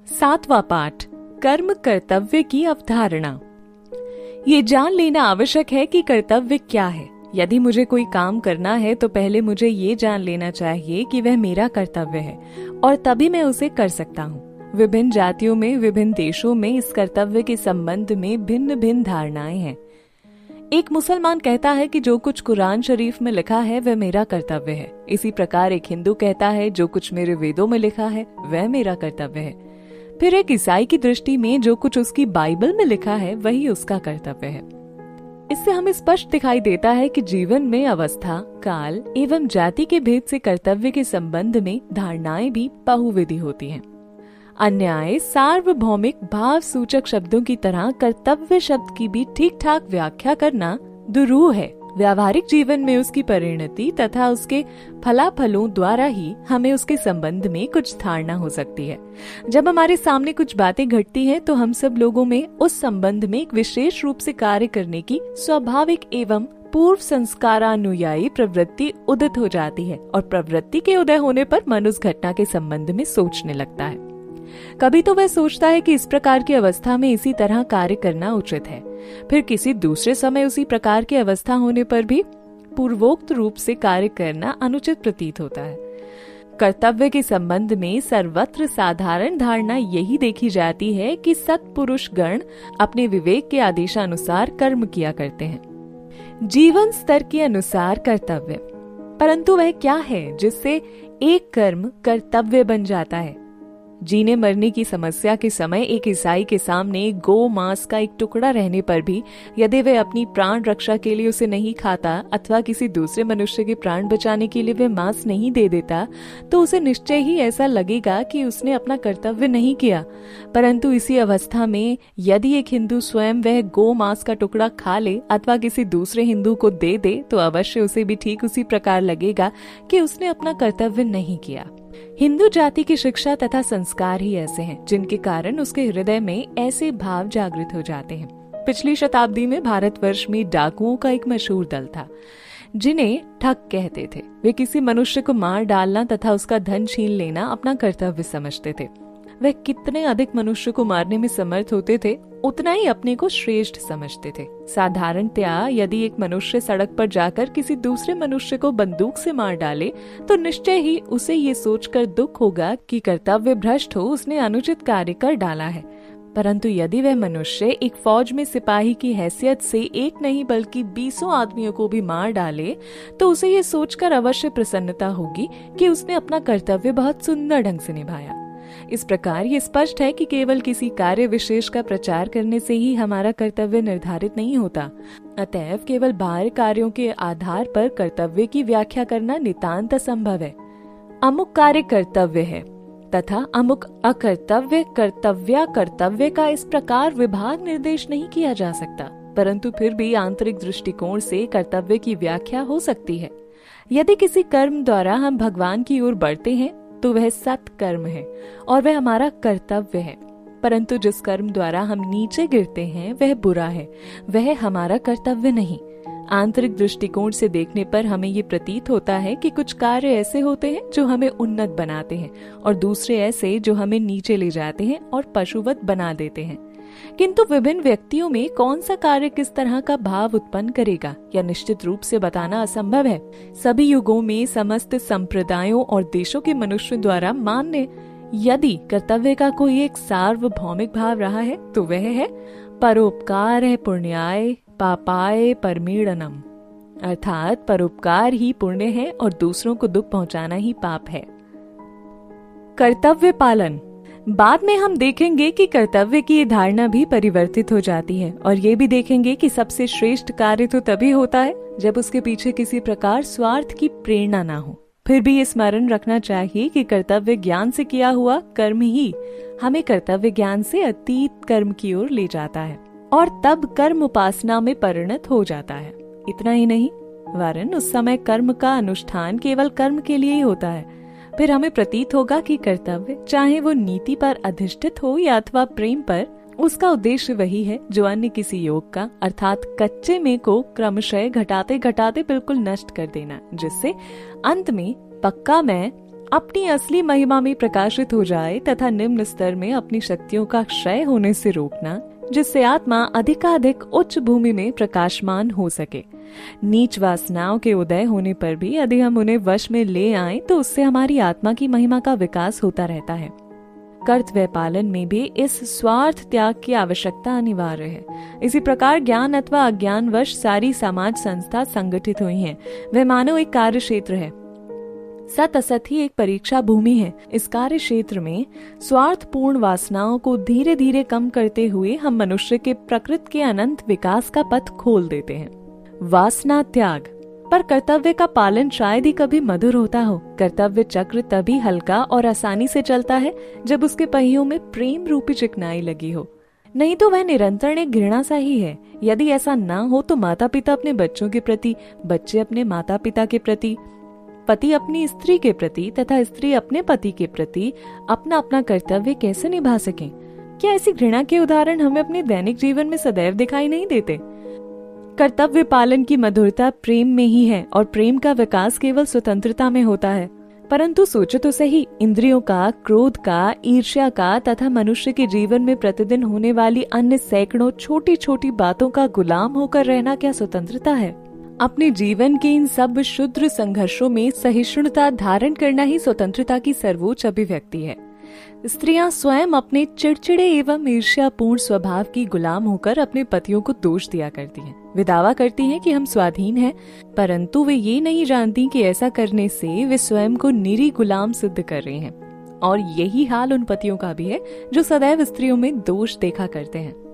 सातवां पाठ, कर्म कर्तव्य की अवधारणा। ये जान लेना आवश्यक है कि कर्तव्य क्या है। यदि मुझे कोई काम करना है तो पहले मुझे ये जान लेना चाहिए कि वह मेरा कर्तव्य है और तभी मैं उसे कर सकता हूँ। विभिन्न जातियों में, विभिन्न देशों में इस कर्तव्य के संबंध में भिन्न भिन्न धारणाएं हैं। एक मुसलमान कहता है कि जो कुछ कुरान शरीफ में लिखा है वह मेरा कर्तव्य है। इसी प्रकार एक हिंदू कहता है जो कुछ मेरे वेदों में लिखा है वह मेरा कर्तव्य है। फिर एक ईसाई की दृष्टि में जो कुछ उसकी बाइबल में लिखा है वही उसका कर्तव्य है। इससे हमें स्पष्ट दिखाई देता है कि जीवन में अवस्था, काल एवं जाति के भेद से कर्तव्य के संबंध में धारणाएं भी बहुविधि होती हैं। अन्याय, सार्वभौमिक, भाव सूचक शब्दों की तरह कर्तव्य शब्द की भी ठीक ठाक व्याख्या करना दुरूह है। व्यावहारिक जीवन में उसकी परिणति तथा उसके फलाफलों द्वारा ही हमें उसके संबंध में कुछ धारणा हो सकती है। जब हमारे सामने कुछ बातें घटती हैं तो हम सब लोगों में उस संबंध में एक विशेष रूप से कार्य करने की स्वाभाविक एवं पूर्व संस्कारानुयायी प्रवृत्ति उदित हो जाती है और प्रवृत्ति के उदय होने पर मन उस घटना के संबंध में सोचने लगता है। कभी तो वह सोचता है कि इस प्रकार की अवस्था में इसी तरह कार्य करना उचित है। फिर किसी दूसरे समय उसी प्रकार की अवस्था होने पर भी पूर्वोक्त रूप से कार्य करना अनुचित प्रतीत होता है। कर्तव्य के संबंध में सर्वत्र साधारण धारणा यही देखी जाती है कि सत्पुरुष गण अपने विवेक के आदेशानुसार कर्म किया करते हैं, जीवन स्तर के अनुसार कर्तव्य। परंतु वह क्या है जिससे एक कर्म कर्तव्य बन जाता है? जीने मरने की समस्या के समय एक ईसाई के सामने गो मांस का एक टुकड़ा रहने पर भी यदि वह अपनी प्राण रक्षा के लिए उसे नहीं खाता अथवा किसी दूसरे मनुष्य के प्राण बचाने के लिए वह मांस नहीं दे देता तो उसे निश्चय ही ऐसा लगेगा कि उसने अपना कर्तव्य नहीं किया। परंतु इसी अवस्था में यदि एक हिंदू स्वयं वह गो मांस का टुकड़ा खा ले अथवा किसी दूसरे हिंदू को दे दे तो अवश्य उसे भी ठीक उसी प्रकार लगेगा कि उसने अपना कर्तव्य नहीं किया। हिंदू जाति की शिक्षा तथा संस्कार ही ऐसे हैं जिनके कारण उसके हृदय में ऐसे भाव जागृत हो जाते हैं। पिछली शताब्दी में भारतवर्ष में डाकुओं का एक मशहूर दल था जिन्हें ठग कहते थे। वे किसी मनुष्य को मार डालना तथा उसका धन छीन लेना अपना कर्तव्य समझते थे। वह कितने अधिक मनुष्य को मारने में समर्थ होते थे उतना ही अपने को श्रेष्ठ समझते थे। साधारणतया यदि एक मनुष्य सड़क पर जाकर किसी दूसरे मनुष्य को बंदूक से मार डाले तो निश्चय ही उसे ये सोचकर दुख होगा कि कर्तव्य भ्रष्ट हो उसने अनुचित कार्य कर डाला है। परंतु यदि वह मनुष्य एक फौज में सिपाही की हैसियत से एक नहीं बल्कि 20 आदमियों को भी मार डाले तो उसे ये सोचकर अवश्य प्रसन्नता होगी कि उसने अपना कर्तव्य बहुत सुंदर ढंग से निभाया। इस प्रकार ये स्पष्ट है कि केवल किसी कार्य विशेष का प्रचार करने से ही हमारा कर्तव्य निर्धारित नहीं होता। अतएव केवल बाहर कार्यों के आधार पर कर्तव्य की व्याख्या करना नितांत असंभव है। अमुक कार्य कर्तव्य है तथा अमुक अकर्तव्य कर्तव्य का इस प्रकार विभाग निर्देश नहीं किया जा सकता, परंतु फिर भी आंतरिक दृष्टिकोण से कर्तव्य की व्याख्या हो सकती है। यदि किसी कर्म द्वारा हम भगवान की ओर बढ़ते हैं तो वह सत्कर्म है और वह हमारा कर्तव्य है। परंतु जिस कर्म द्वारा हम नीचे गिरते हैं वह बुरा है, वह हमारा कर्तव्य नहीं। आंतरिक दृष्टिकोण से देखने पर हमें ये प्रतीत होता है कि कुछ कार्य ऐसे होते हैं जो हमें उन्नत बनाते हैं और दूसरे ऐसे जो हमें नीचे ले जाते हैं और पशुवत बना देते हैं। किंतु विभिन्न व्यक्तियों में कौन सा कार्य किस तरह का भाव उत्पन्न करेगा यह निश्चित रूप से बताना असंभव है। सभी युगों में समस्त संप्रदायों और देशों के मनुष्यों द्वारा मान्य यदि कर्तव्य का कोई एक सार्वभौमिक भाव रहा है तो वह है परोपकार है पुण्याय पापाय परमीड़नम, अर्थात परोपकार ही पुण्य है और दूसरों को दुख पहुंचाना ही पाप है। कर्तव्य पालन। बाद में हम देखेंगे कि कर्तव्य की ये धारणा भी परिवर्तित हो जाती है और ये भी देखेंगे कि सबसे श्रेष्ठ कार्य तो तभी होता है जब उसके पीछे किसी प्रकार स्वार्थ की प्रेरणा ना हो। फिर भी ये स्मरण रखना चाहिए कि कर्तव्य ज्ञान से किया हुआ कर्म ही हमें कर्तव्य ज्ञान से अतीत कर्म की ओर ले जाता है और तब कर्म उपासना में परिणत हो जाता है। इतना ही नहीं वरन उस समय कर्म का अनुष्ठान केवल कर्म के लिए ही होता है। फिर हमें प्रतीत होगा कि कर्तव्य चाहे वो नीति पर अधिष्ठित हो या अथवा प्रेम पर, उसका उद्देश्य वही है जो अन्य किसी योग का अर्थात कच्चे में को क्रमशः घटाते घटाते बिल्कुल नष्ट कर देना, जिससे अंत में पक्का मैं अपनी असली महिमा में प्रकाशित हो जाए तथा निम्न स्तर में अपनी शक्तियों का क्षय होने से रोकना, जिससे आत्मा अधिकाधिक उच्च भूमि में प्रकाशमान हो सके। नीच वासनाओं के उदय होने पर भी यदि हम उन्हें वश में ले आएं तो उससे हमारी आत्मा की महिमा का विकास होता रहता है। कर्तव्य पालन में भी इस स्वार्थ त्याग की आवश्यकता अनिवार्य है। इसी प्रकार ज्ञान अथवा अज्ञानवश सारी समाज संस्था संगठित हुई हैं। वह मानो एक कार्य क्षेत्र है, सत असत ही एक परीक्षा भूमि है। इस कार्य क्षेत्र में स्वार्थपूर्ण वासनाओं को धीरे धीरे कम करते हुए हम मनुष्य के प्रकृति के अनंत विकास का पथ खोल देते हैं। वासना त्याग पर कर्तव्य का पालन शायद ही कभी मधुर होता हो। कर्तव्य चक्र तभी हल्का और आसानी से चलता है जब उसके पहियों में प्रेम रूपी चिकनाई लगी हो, नहीं तो वह निरंतर एक घृणा सा ही है। यदि ऐसा ना हो तो माता पिता अपने बच्चों के प्रति, बच्चे अपने माता पिता के प्रति, पति अपनी स्त्री के प्रति तथा स्त्री अपने पति के प्रति अपना अपना कर्तव्य कैसे निभा सकें? क्या ऐसी घृणा के उदाहरण हमें अपने दैनिक जीवन में सदैव दिखाई नहीं देते? कर्तव्य पालन की मधुरता प्रेम में ही है और प्रेम का विकास केवल स्वतंत्रता में होता है। परंतु सोचो तो सही, इंद्रियों का, क्रोध का, ईर्ष्या का तथा मनुष्य के जीवन में प्रतिदिन होने वाली अन्य सैकड़ों छोटी छोटी बातों का गुलाम होकर रहना क्या स्वतंत्रता है? अपने जीवन के इन सब क्षुद्र संघर्षों में सहिष्णुता धारण करना ही स्वतंत्रता की सर्वोच्च अभिव्यक्ति है। स्त्रियां स्वयं अपने चिड़चिड़े एवं ईर्ष्यापूर्ण स्वभाव की गुलाम होकर अपने पतियों को दोष दिया करती हैं। वे दावा करती हैं कि हम स्वाधीन हैं, परंतु वे ये नहीं जानती कि ऐसा करने से वे स्वयं को निरी गुलाम सिद्ध कर रही हैं। और यही हाल उन पतियों का भी है जो सदैव स्त्रियों में दोष देखा करते हैं।